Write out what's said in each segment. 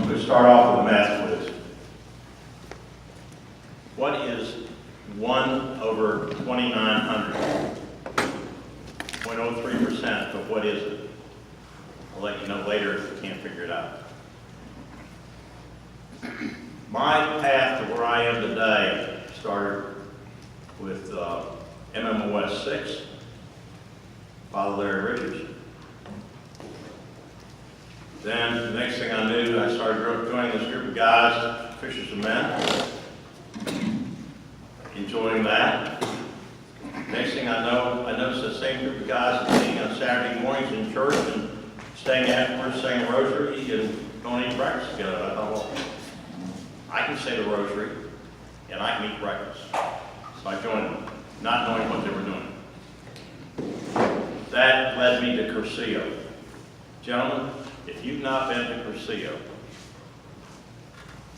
We'll start off with a math quiz. What is 1 over 2,900? 0.03%, but what is it? I'll let you know later if you can't figure it out. My path to where I am today started with MMOS 6, Father Larry Richards. Then the next thing I knew, I started joining this group of guys, Fishers of Men, enjoying that. Next thing I know, I noticed the same group of guys meeting on Saturday mornings in church and staying afterwards, saying a rosary and going to eat breakfast together. I thought, well, I can say the rosary and I can eat breakfast. So I joined them, not knowing what they were doing. That led me to Cursillo. Gentlemen, if you've not been to Cursillo,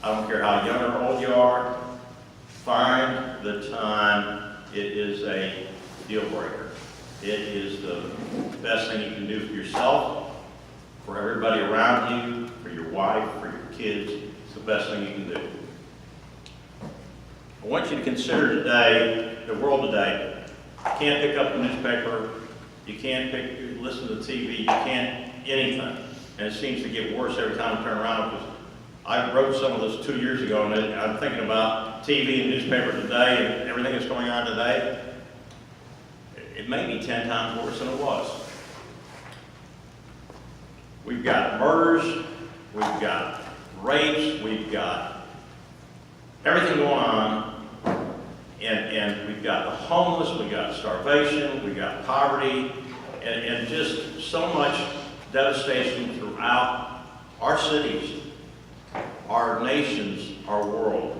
I don't care how young or old you are, find the time. It is a deal breaker. It is the best thing you can do for yourself, for everybody around you, for your wife, for your kids. It's the best thing you can do. I want you to consider today, the world today. You can't pick up the newspaper, you can't listen to the TV, you can't anything. And it seems to get worse every time I turn around, because I wrote some of this 2 years ago, and I'm thinking about TV and newspaper today and everything that's going on today. It may be 10 times worse than it was. We've got murders, we've got rapes, we've got everything going on, and we've got the homeless, we've got starvation, we've got poverty, and just so much devastation throughout our cities, our nations, our world.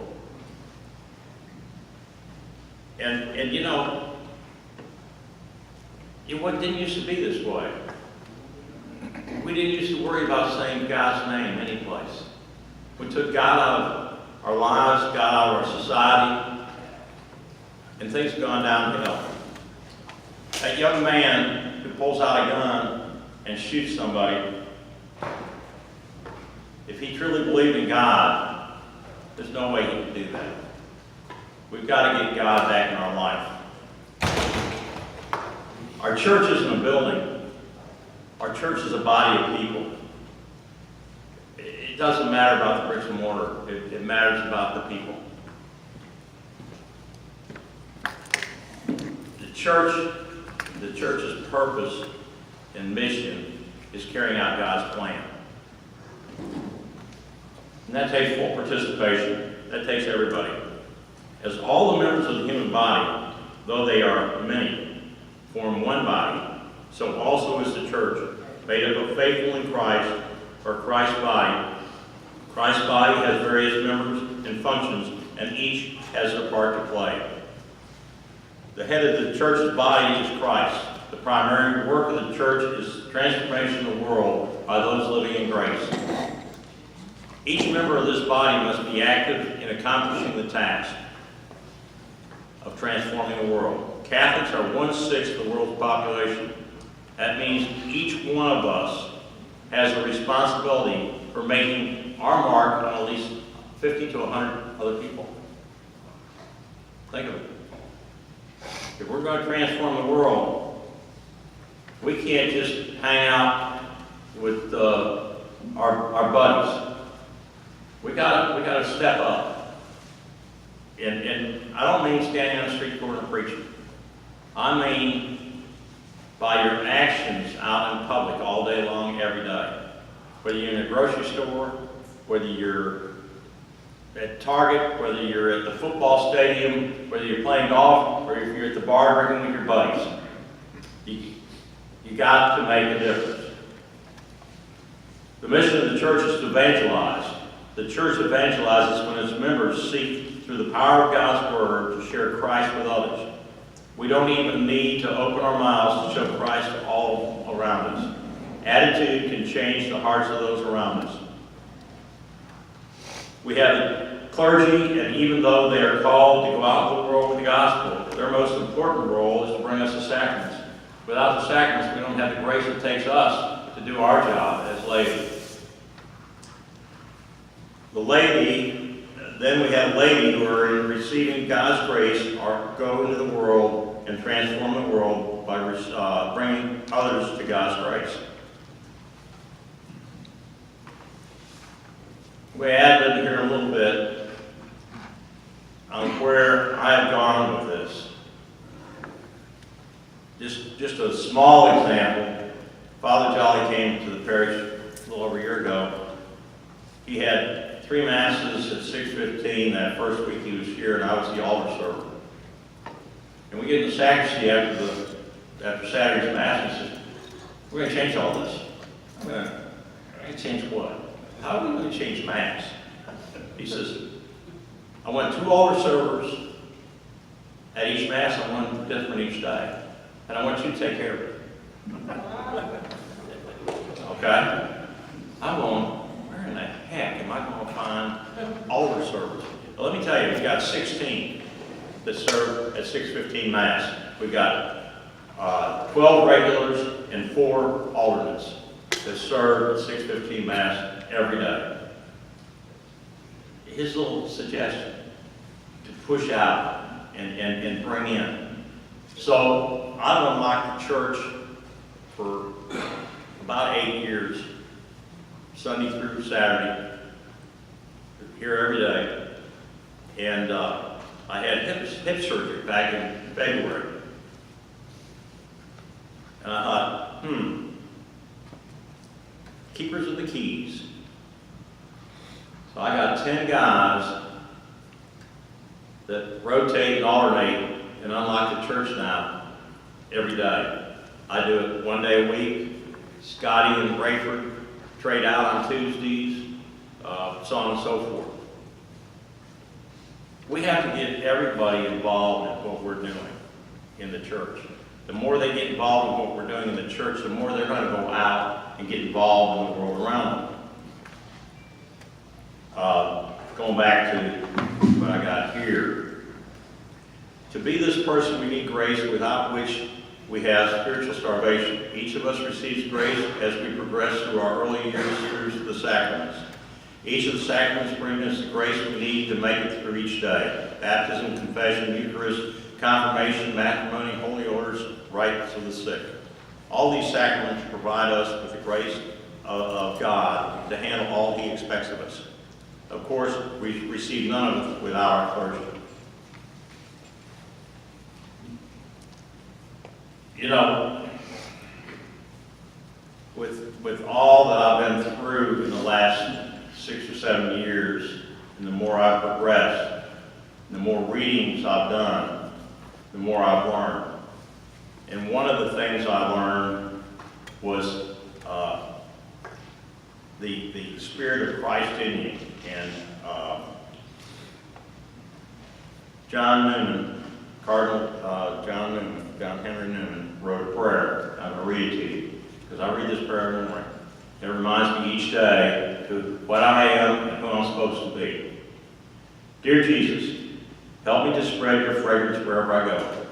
And you know, it didn't used to be this way. We didn't used to worry about saying God's name any place. We took God out of our lives, God out of our society, and things have gone downhill. That young man who pulls out a gun and shoots somebody, if he truly believed in God, there's no way he could do that. We've got to get God back in our life. Our church isn't a building. Our church is a body of people. It doesn't matter about the bricks and mortar. It matters about the people. The church's purpose and mission is carrying out God's plan. And that takes full participation. That takes everybody. As all the members of the human body, though they are many, form one body, so also is the church, made up of faithful in Christ, or Christ's body. Christ's body has various members and functions, and each has a part to play. The head of the church's body is Christ. The primary work of the church is transformation of the world by those living in grace. Each member of this body must be active in accomplishing the task of transforming the world. Catholics are 1/6 of the world's population. That means each one of us has a responsibility for making our mark on at least 50 to 100 other people. Think of it. If we're going to transform the world, we can't just hang out with our buddies. We got to step up. And I don't mean standing on the street corner preaching. I mean by your actions out in public all day long, every day. Whether you're in a grocery store, whether you're at Target, whether you're at the football stadium, whether you're playing golf, or if you're at the bar drinking with your buddies. You got to make a difference. The mission of the church is to evangelize. The church evangelizes when its members seek, through the power of God's word, to share Christ with others. We don't even need to open our mouths to show Christ to all around us. Attitude can change the hearts of those around us. We have clergy, and even though they are called to go out into the world with the gospel, their most important role is to bring us the sacraments. Without the sacraments, we don't have the grace it takes us to do our job as laity. The laity, then we have laity who are in receiving God's grace, are go into the world and transform the world by bringing others to God's grace. We added here a little bit on where I have gone with this. Just a small example. Father Jolly came to the parish a little over a year ago. He had 3 masses at 6:15 that first week he was here, and I was the altar server. And we get in the sacristy after Saturday's mass, and he says, "We're going to change all this." I'm going to change what? How are we going to change mass? He says, "I want 2 altar servers at each mass. I want them different each day. And I want you to take care of it." Okay? I'm going, where in the heck am I going to find altar servers? Well, let me tell you, we've got 16 that serve at 6:15 Mass. We've got 12 regulars and 4 alternates that serve at 6:15 Mass every day. His little suggestion to push out and bring in. So I've unlocked the church for about 8 years, Sunday through Saturday, here every day. And I had hip surgery back in February. And I thought, keepers of the keys. So I got 10 guys that rotate and alternate and unlock the church now every day. I do it 1 day a week. Scotty and Rayford trade out on Tuesdays, so on and so forth. We have to get everybody involved in what we're doing in the church. The more they get involved in what we're doing in the church, the more they're going to go out and get involved in the world around them. Going back to what I got here. To be this person, we need grace, without which we have spiritual starvation. Each of us receives grace as we progress through our early years through the sacraments. Each of the sacraments brings us the grace we need to make it through each day. Baptism, confession, Eucharist, confirmation, matrimony, holy orders, rites of the sick. All these sacraments provide us with the grace of God to handle all He expects of us. Of course, we receive none of it without our clergy. You know, with all that I've been through in the last 6 or 7 years, and the more I've progressed, the more readings I've done, the more I've learned. And one of the things I learned was the Spirit of Christ in you. And John Newman, Cardinal John Hendry Newman, wrote a prayer. I'm going to read it to you, because I read this prayer every morning. It reminds me each day to what I am and who I'm supposed to be. Dear Jesus, help me to spread your fragrance wherever I go.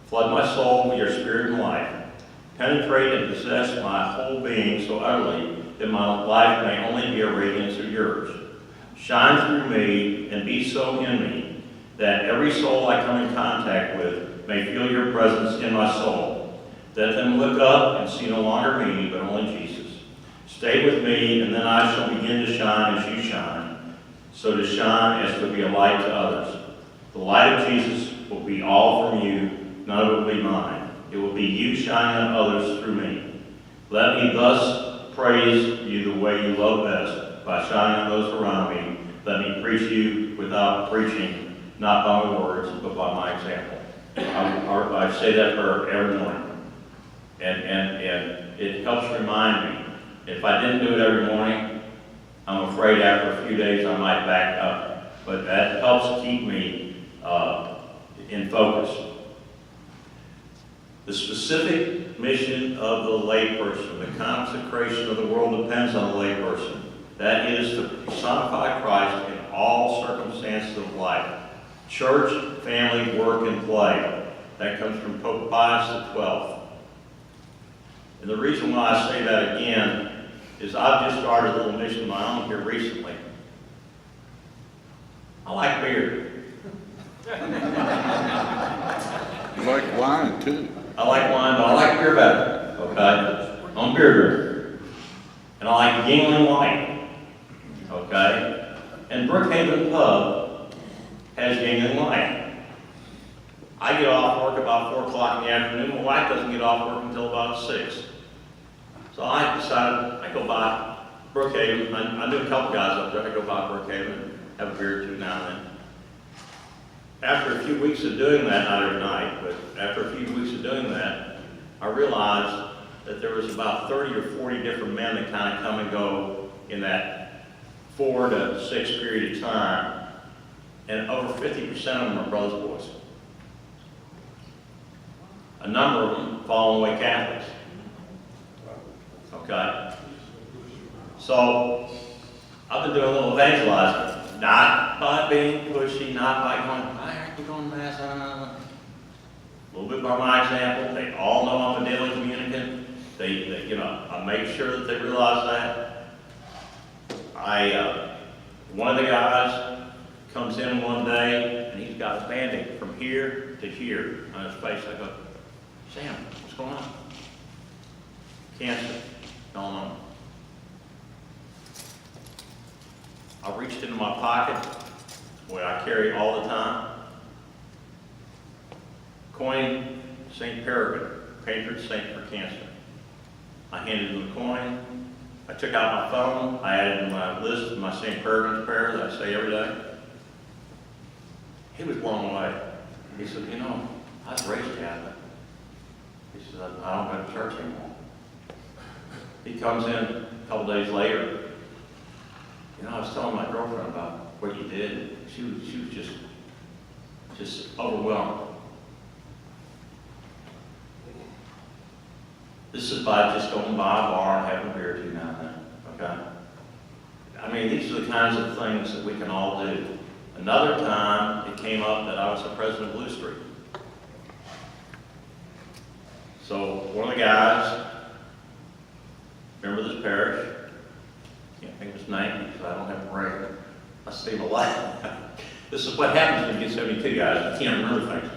Flood my soul with your spirit and life. Penetrate and possess my whole being so utterly that my life may only be a radiance of yours. Shine through me and be so in me that every soul I come in contact with may feel your presence in my soul. Let them look up and see no longer me, but only Jesus. Stay with me, and then I shall begin to shine as you shine, so to shine as to be a light to others. The light of Jesus will be all from you, none of it will be mine. It will be you shining on others through me. Let me thus praise you the way you love best, by shining on those around me. Let me preach you without preaching, not by my words, but by my example. I say that prayer every morning. And it helps remind me. If I didn't do it every morning, I'm afraid after a few days I might back up. But that helps keep me in focus. The specific mission of the layperson, the consecration of the world depends on the layperson. That is to personify Christ in all circumstances of life. Church, family, work, and play. That comes from Pope Pius XII. And the reason why I say that again is I've just started a little mission of my own here recently. I like beer. You like wine too. I like wine, but I like beer better, okay? I'm a beer drinker. And I like Yingling Light, okay? And Brookhaven Pub has Yingling Light. I get off work about 4 o'clock in the afternoon. My wife doesn't get off work until about 6. So I decided I'd go by Brookhaven. I knew a couple guys up there. I go by Brookhaven, have a beer or two now and then. After a few weeks of doing that, not every night, but after a few weeks of doing that, I realized that there was about 30 or 40 different men that kind of come and go in that 4 to 6 period of time. And over 50% of them are brothers' boys. A number of them fall away Catholics. Okay? So, I've been doing a little evangelizing. Not by being pushy, not by going, why aren't you going to Mass? A little bit by my example. They all know I'm a daily communicant. They I make sure that they realize that. One of the guys comes in one day and he's got a bandage from here to here on his face. I go, Sam, what's going on? Cancer. Going on. I reached into my pocket, what I carry all the time. Coin, St. Peregrine, patron saint for cancer. I handed him the coin. I took out my phone. I added to my list my St. Peregrine's prayer that I say every day. He was blown away. He said, I was raised Catholic. He said, I don't go to church anymore. He comes in a couple days later. I was telling my girlfriend about what you did. She was just overwhelmed. This is by just going by a bar and having a beer or two now and then, okay? I mean, these are the kinds of things that we can all do. Another time, it came up that I was the president of Blue Street. So, one of the guys, remember this parish? Can't think of his name because I don't have a brain. I save a lot. This is what happens when you get 72 guys. You can't remember things.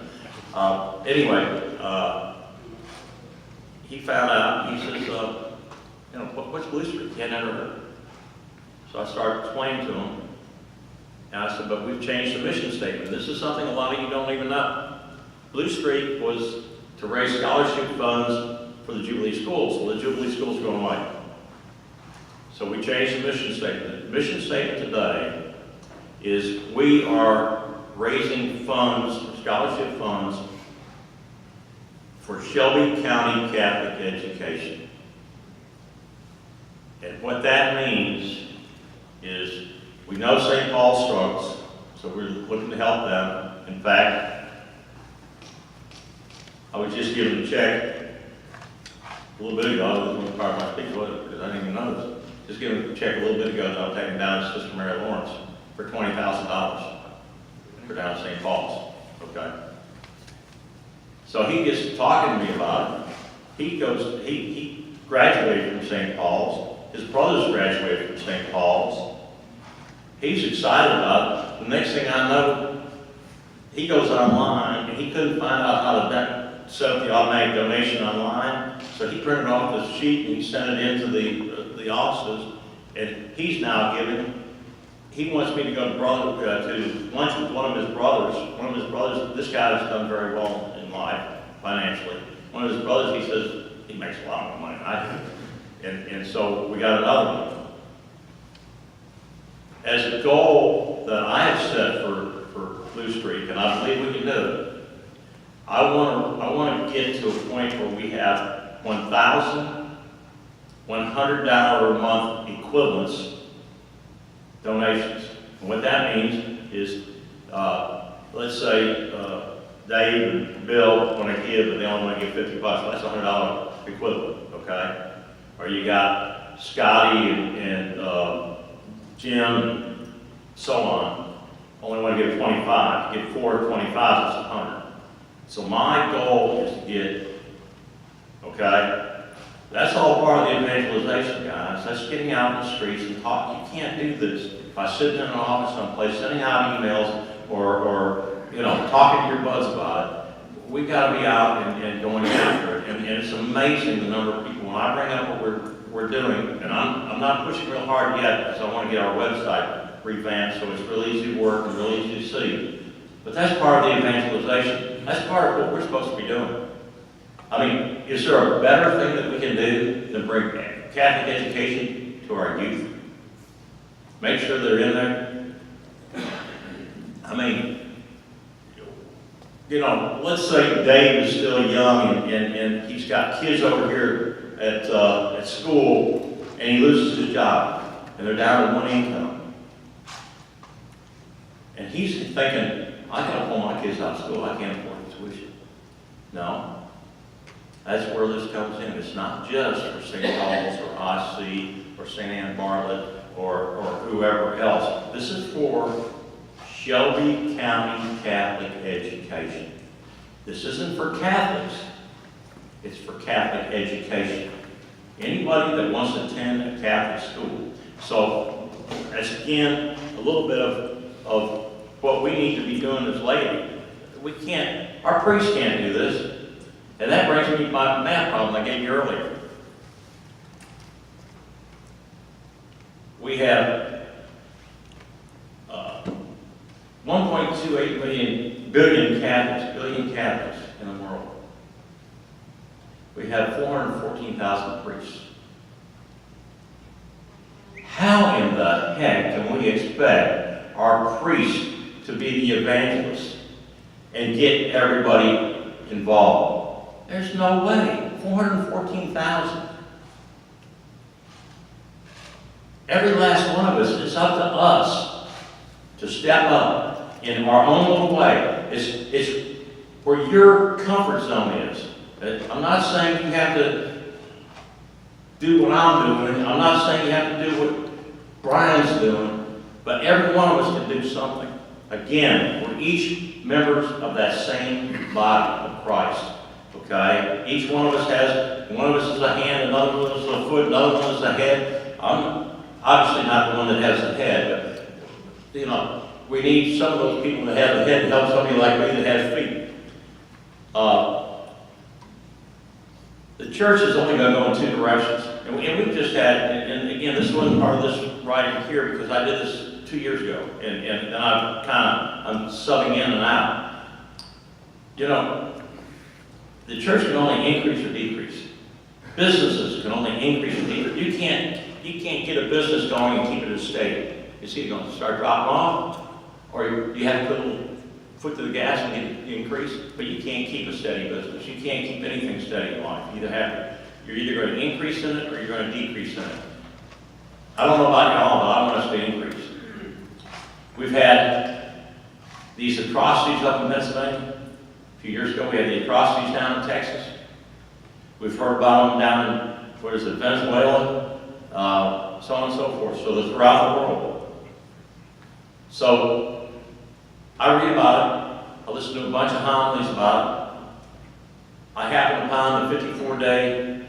He found out. He says, what's Blue Street? He had never heard. So I started explaining to him. And I said, but we've changed the mission statement. This is something a lot of you don't even know. Blue Street was to raise scholarship funds for the Jubilee Schools. Well, the Jubilee Schools are going away. So we changed the mission statement. The mission statement today is we are raising funds, scholarship funds, for Shelby County Catholic education. And what that means is we know St. Paul struggles, so we're looking to help them. In fact, I was just given a check a little bit ago. This wasn't part of my speech, was it? Because I didn't even know this. Just given a check a little bit ago that I'm taking down to Sister Mary Lawrence for $20,000 for down at St. Paul's. Okay. So he gets talking to me about it. He graduated from St. Paul's. His brothers graduated from St. Paul's. He's excited about it. The next thing I know, he goes online and he couldn't find out how to set up the automatic donation online. So he printed off this sheet and he sent it into the offices. And he's now giving. He wants me to go to lunch with one of his brothers. One of his brothers, this guy has done very well in life, financially. One of his brothers, he says, he makes a lot more money than I do. And so we got another one. As a goal that I have set for Blue Street, and I believe we can do it, I want to get to a point where we have 1,000 $100 a month equivalents donations. And what that means is, let's say Dave and Bill want to give, but they only want to give $50. Well, that's $100 equivalent, okay? Or you got Scotty and Jim and so on, only want to give 25. You get 4 25, that's 100. So my goal is to get, okay, That's all part of the evangelization, guys. That's getting out in the streets and talk. You can't do this by sitting in an office someplace, sending out emails, or talking to your buds about it. We've got to be out and going after it. And it's amazing the number of people. When I bring up what we're doing, and I'm not pushing real hard yet because I want to get our website revamped so it's really easy to work and really easy to see. But that's part of the evangelization. That's part of what we're supposed to be doing. I mean, is there a better thing that we can do than bring Catholic education to our youth? Make sure they're in there. I mean, let's say Dave is still young and he's got kids over here at school and he loses his job and they're down to one income. And he's thinking, I gotta pull my kids out of school, I can't afford the tuition. No. That's where this comes in. It's not just for St. Paul's or IC or St. Ann Bartlett or whoever else. This is for Shelby County Catholic education. This isn't for Catholics. It's for Catholic education. Anybody that wants to attend a Catholic school. So that's again a little bit of what we need to be doing as laity. Our priests can't do this. And that brings me to my math problem I gave you earlier. We have 1.28 billion Catholics in the world. We have 414,000 priests. How in the heck can we expect our priests to be the evangelists and get everybody involved? There's no way. 414,000. Every last one of us, it's up to us to step up in our own little way. It's where your comfort zone is. I'm not saying you have to do what I'm doing. I'm not saying you have to do what Brian's doing. But every one of us can do something. Again, we're each members of that same body of Christ. Okay? Each one of us is a hand, another one is a foot, another one is a head. I'm obviously not the one that has the head, but, we need some of those people that have the head to help somebody like me that has feet. The church is only going to go in two directions. And we've just had, and again, this wasn't part of this writing here because I did this 2 years ago. And I'm subbing in and out. The church can only increase or decrease. Businesses can only increase or decrease. You can't get a business going and keep it as steady. It's either going to start dropping off, or you have to put a little foot to the gas and get the increase. But you can't keep a steady business. You can't keep anything steady in life. You're either going to increase in it or you're going to decrease in it. I don't know about y'all, but I want us to increase. We've had these atrocities up in Pennsylvania. A few years ago, we had the atrocities down in Texas. We've heard about them down in, Venezuela, so on and so forth. So they're throughout the world. So I read about it. I listen to a bunch of homilies about it. I happened upon the 54-day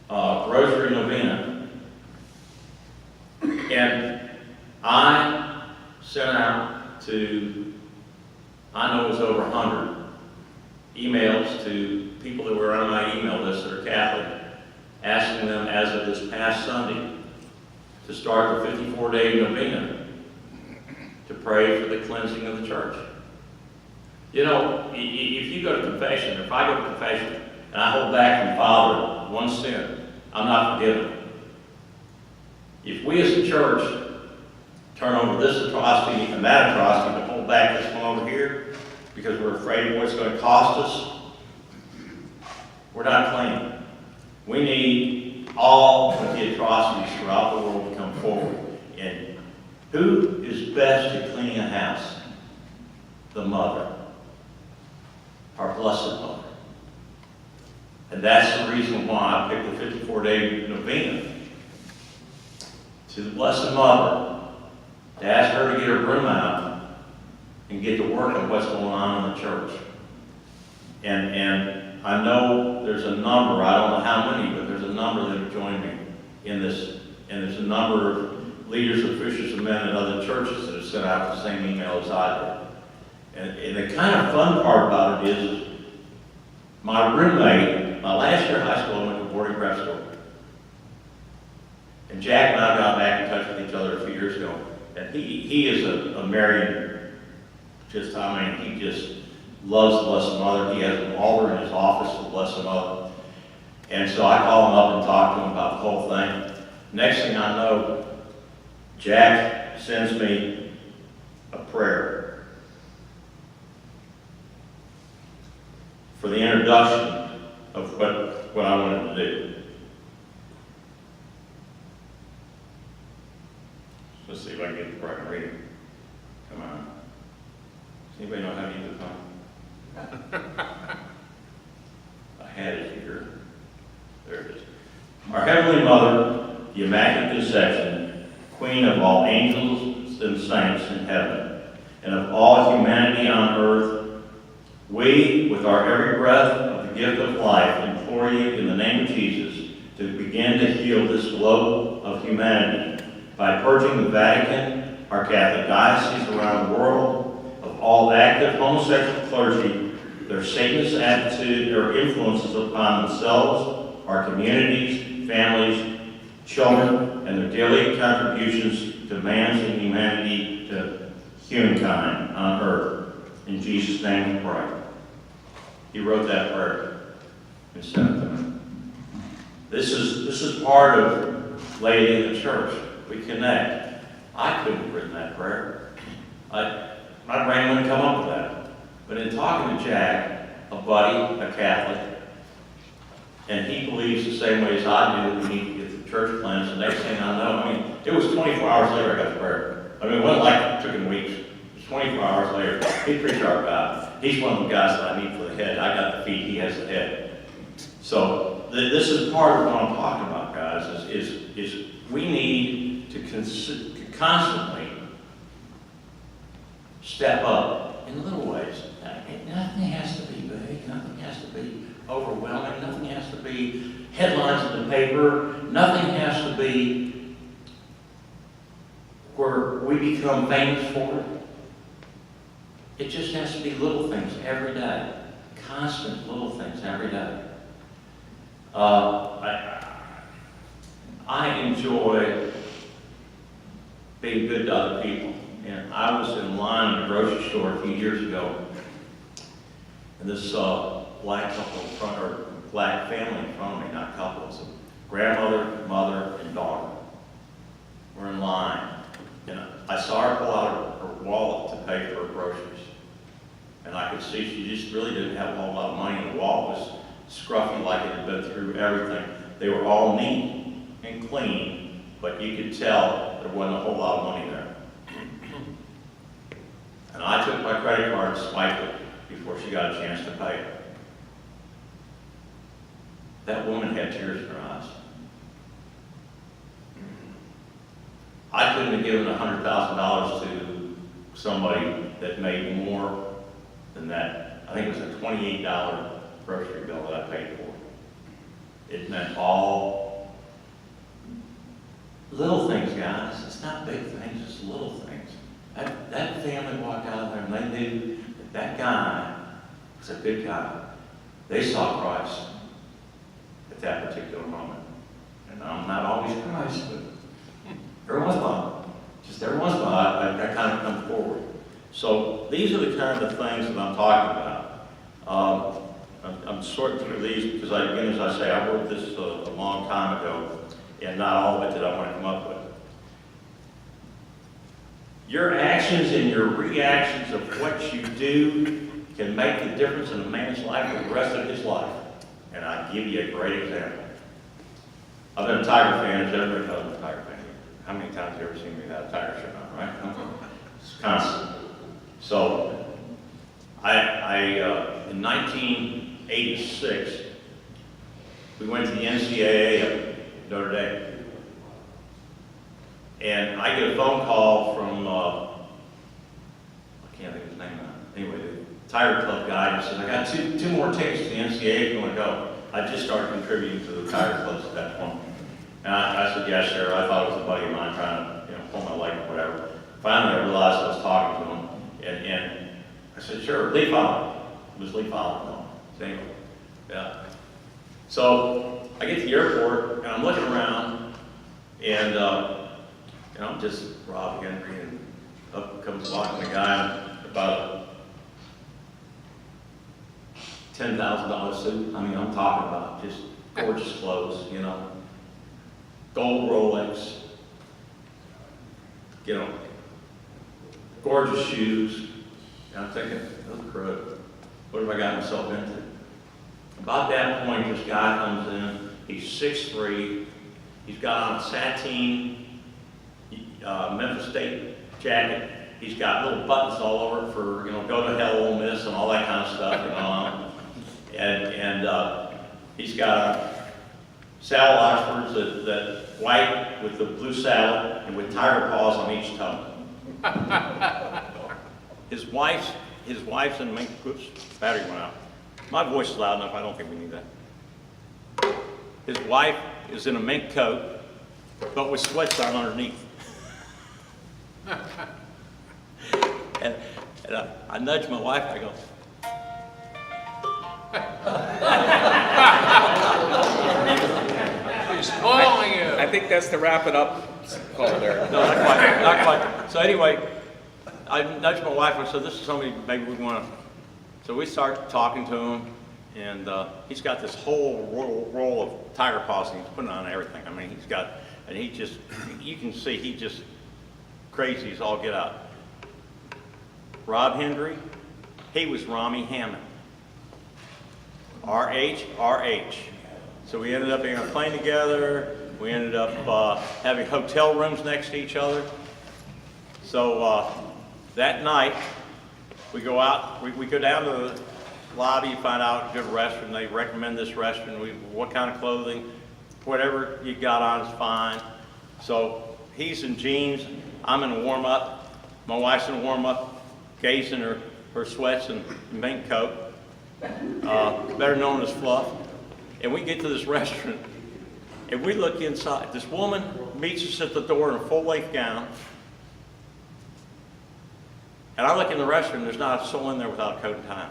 Rosary Novena. And I sent out to, I know it was over 100, emails to people that were on my email list that are Catholic, asking them as of this past Sunday to start the 54-day novena to pray for the cleansing of the church. If you go to confession, or if I go to confession and I hold back from Father one sin, I'm not forgiven. If we as a church turn over this atrocity and that atrocity, but hold back this one over here because we're afraid of what it's going to cost us, we're not clean. We need all of the atrocities throughout the world to come forward. And who is best at cleaning a house? The mother. Our Blessed Mother. And that's the reason why I picked the 54-day novena to the Blessed Mother, to ask her to get her broom out and get to work on what's going on in the church. And I know there's a number, I don't know how many, but there's number that have joined me in this, and there's a number of leaders, officials, and men in other churches that have sent out the same email as I did. And the kind of fun part about it is, my roommate, my last year of high school, I went to boarding prep school. And Jack and I got back in touch with each other a few years ago. And he is a Marian, he just loves the Blessed Mother. He has an altar in his office for the Blessed Mother. And so I called him up and talked to him about the whole thing. Next thing I know, Jack sends me a prayer for the introduction of what I wanted to do. Let's see if I can get it before I can read it. Come on. Does anybody know how to use the phone? I had it here. There it is. Our Heavenly Mother, the Immaculate Conception, Queen of all angels and saints in heaven, and of all humanity on earth, we, with our every breath of the gift of life, implore you in the name of Jesus to begin to heal this globe of humanity by purging the Vatican, our Catholic diocese around the world, of all active homosexual clergy, their Satanist attitude or influences upon themselves, our communities, families, children, and their daily contributions to man's and humanity, to humankind on earth. In Jesus' name we pray. He wrote that prayer and sent it to me. This is part of Laity in the church. We connect. I couldn't have written that prayer. My brain wouldn't come up with that. But in talking to Jack, a buddy, a Catholic, and he believes the same way as I do that we need to get the church cleansed, and next thing I know, it was 24 hours later I got the prayer. It wasn't like it took him weeks. It was 24 hours later. He's a pretty sharp guy. He's one of the guys that I need for the head. I got the feet, he has the head. So this is part of what I'm talking about, guys, is we need to constantly step up in little ways. Nothing has to be big. Nothing has to be overwhelming. Nothing has to be headlines in the paper. Nothing has to be where we become famous for it. It just has to be little things every day. Constant little things every day. I enjoy being good to other people. And I was in line in a grocery store a few years ago, and this black couple in front, or black family in front of me, not couple, it's a grandmother, mother, and daughter. We're in line, and I saw her pull out her wallet to pay for her groceries. And I could see she just really didn't have a whole lot of money, and the wallet was scruffy like it had been through everything. They were all neat and clean, but you could tell there wasn't a whole lot of money there. And I took my credit card and swiped it before she got a chance to pay it. That woman had tears in her eyes. I couldn't have given $100,000 to somebody that made more than that. I think it was a $28 grocery bill that I paid for. It meant all little things, guys. It's not big things, it's little things. That family walked out of there and they knew that guy was a good guy. They saw Christ at that particular moment. And I'm not always Christ, but every once in a while, just every once in a while, I kind of come forward. So these are the kind of things that I'm talking about. I'm sorting through these because, again, as I say, I wrote this a long time ago, and not all of it did I want to come up with. Your actions and your reactions of what you do can make the difference in a man's life for the rest of his life. And I'll give you a great example. I've been a Tiger fan, as everybody knows I'm a Tiger fan. How many times have you ever seen me without a Tiger shirt on, right? It's constant. So, in 1986, we went to the NCAA at Notre Dame. And I get a phone call from, I can't think of his name now. Anyway, the Tiger Club guy, and said, I got two more tickets to the NCAA if you want to go. I just started contributing to the tire clubs at that point. And I said, yeah, sure. I thought it was a buddy of mine trying to, pull my leg or whatever. Finally, I realized I was talking to him, and I said, sure, Lee Fowler. It was Lee Fowler, no. So anyway, yeah. So I get to the airport, and I'm looking around, and I'm just Rob Hendry, and up comes walking a guy about a $10,000 suit. I mean, I'm talking about just gorgeous clothes, gold Rolex, gorgeous shoes. And I'm thinking, oh crud, what have I got myself into? About that point, this guy comes in. He's 6'3". He's got on a sateen Memphis State jacket. He's got little buttons all over it for, go to hell, Ole Miss, and all that kind of stuff, And he's got saddle Oxfords that white with the blue saddle and with tiger paws on each toe. His wife's in mink. Oops, battery went out. My voice is loud enough. I don't think we need that. His wife is in a mink coat, but with sweats on underneath. and I nudge my wife. I go. He's spoiling you. I think that's the wrap it up call there. No, not quite. So anyway, I nudged my wife. I said, "This is somebody maybe we want to." So we start talking to him, and he's got this whole roll of tiger paws, and he's putting on everything. I mean, he's got, and he just, you can see he just crazy as all get out. Rob Hendry, he was Rami Hammond. RH. So we ended up being on a plane together. We ended up having hotel rooms next to each other. So that night, we go out, we go down to the lobby, find out a good restaurant. They recommend this restaurant. What kind of clothing, whatever you got on is fine. So he's in jeans, I'm in a warm-up. My wife's in a warm-up, Gay's in her sweats and mink coat, better known as Fluff. And we get to this restaurant, and we look inside. This woman meets us at the door in a full-length gown. And I look in the restaurant, there's not a soul in there without a coat and tie.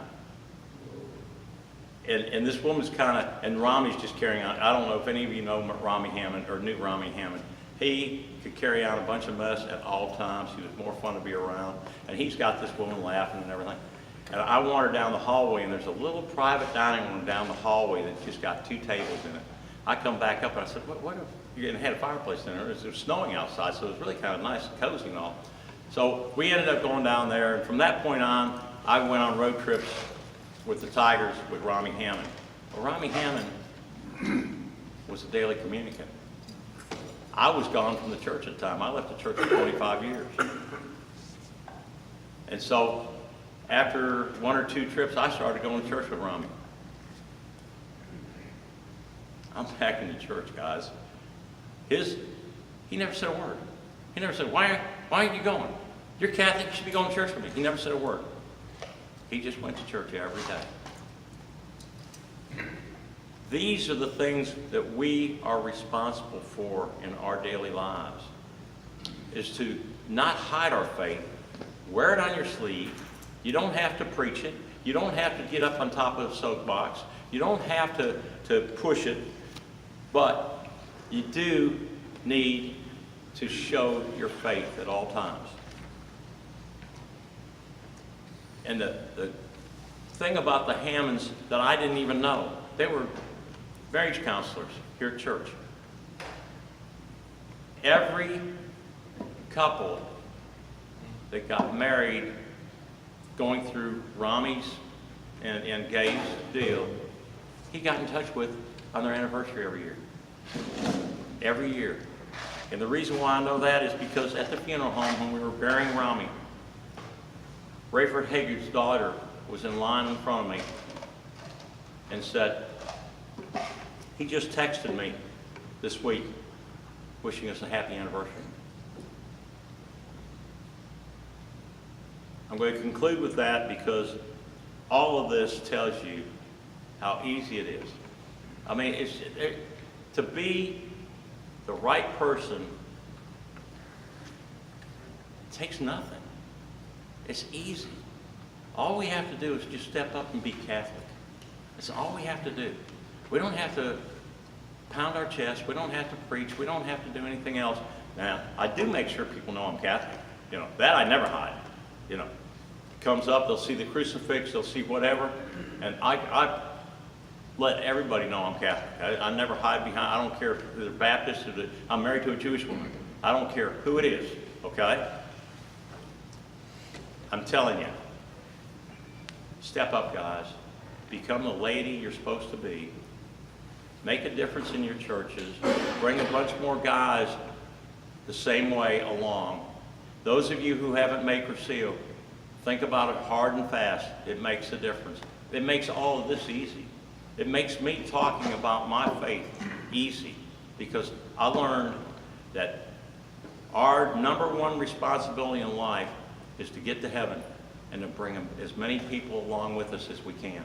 And this woman's and Rami's just carrying on. I don't know if any of you know Rami Hammond or knew Rami Hammond. He could carry on a bunch of mess at all times. He was more fun to be around. And he's got this woman laughing and everything. And I wander down the hallway, and there's a little private dining room down the hallway that's just got 2 tables in it. I come back up, and I said, what you had a fireplace in there. It was snowing outside, so it was really kind of nice and cozy and all. So we ended up going down there, and from that point on, I went on road trips with the Tigers with Rami Hammond. Well, Rami Hammond was a daily communicant. I was gone from the church at the time. I left the church for 25 years. And so after 1 or 2 trips, I started going to church with Rami. I'm back in the church, guys. He never said a word. He never said, why aren't you going? You're Catholic, you should be going to church with me. He never said a word. He just went to church every day. These are the things that we are responsible for in our daily lives, is to not hide our faith, wear it on your sleeve. You don't have to preach it. You don't have to get up on top of the soapbox. You don't have to push it, but you do need to show your faith at all times. And the thing about the Hammonds that I didn't even know, they were marriage counselors here at church. Every couple that got married going through Rami's and Gay's deal, he got in touch with on their anniversary every year. Every year. And the reason why I know that is because at the funeral home when we were burying Rami, Rayford Hager's daughter was in line in front of me and said, he just texted me this week wishing us a happy anniversary. I'm going to conclude with that because all of this tells you how easy it is I mean, to be the right person takes nothing. It's easy. All we have to do is just step up and be Catholic. That's all we have to do. We don't have to pound our chest. We don't have to preach. We don't have to do anything else. Now, I do make sure people know I'm Catholic. You know, that I never hide. You know, it comes up, they'll see the crucifix, they'll see whatever, and I let everybody know I'm Catholic. I never hide behind, I don't care if they're Baptist or I'm married to a Jewish woman. I don't care who it is, okay? I'm telling you, step up, guys. Become the laity you're supposed to be. Make a difference in your churches. Bring a bunch more guys the same way along. Those of you who haven't made Cursillo, think about it hard and fast. It makes a difference. It makes all of this easy. It makes me talking about my faith easy, because I learned that our number one responsibility in life is to get to heaven and to bring as many people along with us as we can.